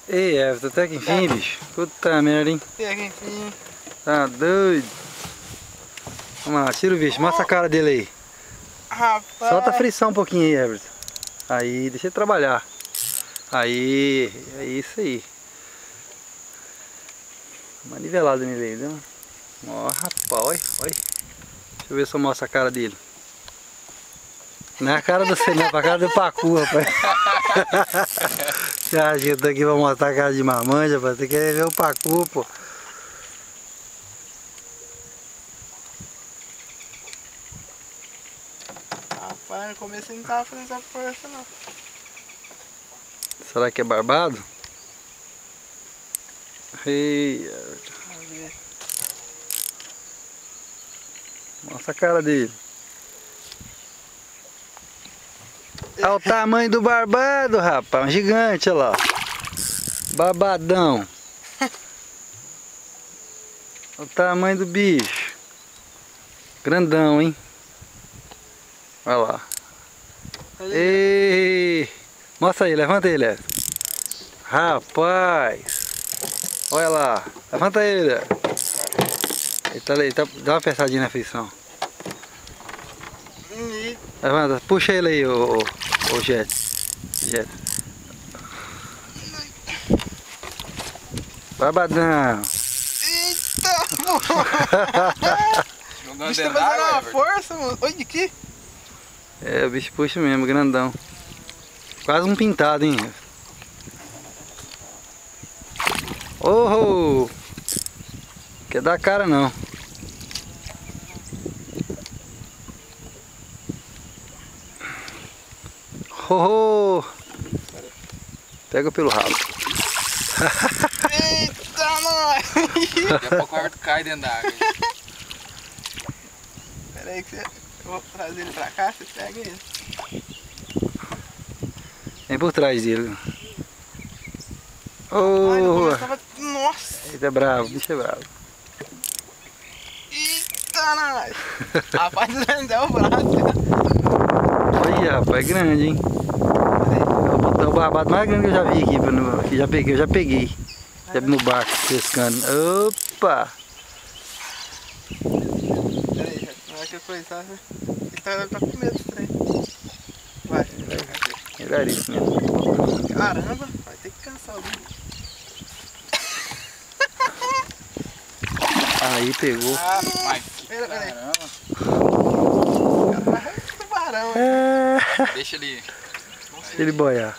Ei, Everton, até que enfim, bicho. Puta merda, hein? Até que enfim. Tá doido. Vamos lá, tira o bicho, mostra a cara dele aí. Rapaz. Solta a frição um pouquinho aí, Everton. Aí, deixa ele trabalhar. Aí, é isso aí. Uma nivelada nele aí, viu? Ó, rapaz, olha, olha. Deixa eu ver se eu mostro a cara dele. Não é a cara do você, não, é a cara do Pacu, rapaz. Você acha que eu tô aqui pra mostrar a cara de marmanja, rapaz? Você quer ver o Pacu, pô. Rapaz, no começo ele não tava fazendo essa força, não. Será que é barbado? Ei, Vamos ver. mostra a cara dele. Olha o tamanho do barbado, rapaz. Um gigante, olha lá. Barbadão. Olha o tamanho do bicho. Grandão, hein? Olha lá. Ei! Mostra aí, levanta ele, Léo. Rapaz! Olha lá. Levanta ele. Ele tá, dá uma apertadinha na frição. Levanta, puxa ele aí, o Jet. Barbadão. Eita, o bicho tá fazendo uma força, mano. Olha aqui. É, o bicho puxa mesmo, grandão. Quase um pintado, hein? Oh! Quer dar cara não. Oh! Pega pelo rabo. Eita, nós! Daqui a pouco o Everton cai dentro da água. Pera aí que eu vou trazer ele pra cá, você pega ele. Vem por trás dele. Ai, no Oh! começo tava... Nossa! Ele é bravo, o bicho é bravo. Eita, nós! Rapaz, ele o braço. Olha, rapaz, é grande, hein? É o barbado mais grande que eu já vi aqui, que eu já peguei. Já vi no barco pescando. Opa! Pera aí, gente. Não é que coisa, sabe? Ele tá com medo desse trem. Vai. Melhor isso mesmo. Caramba, vai ter que cansar o bicho. Aí pegou. Ah, mas Pera aí. caramba. Caramba, tubarão, hein? É... Deixa ele. Deixa ele boiar.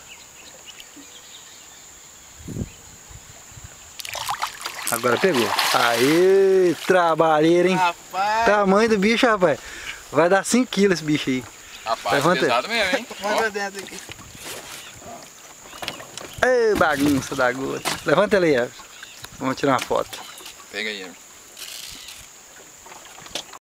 Agora pegou. Aí, trabalheira, hein? Rapaz, Tamanho do bicho, rapaz. Vai dar 5 kg esse bicho aí. Rapaz, Levanta ele. pesado mesmo, hein? manda dentro aqui. Ei, bagunça da gota. Levanta ele aí, Everton. Vamos tirar uma foto. Pega aí, Everton.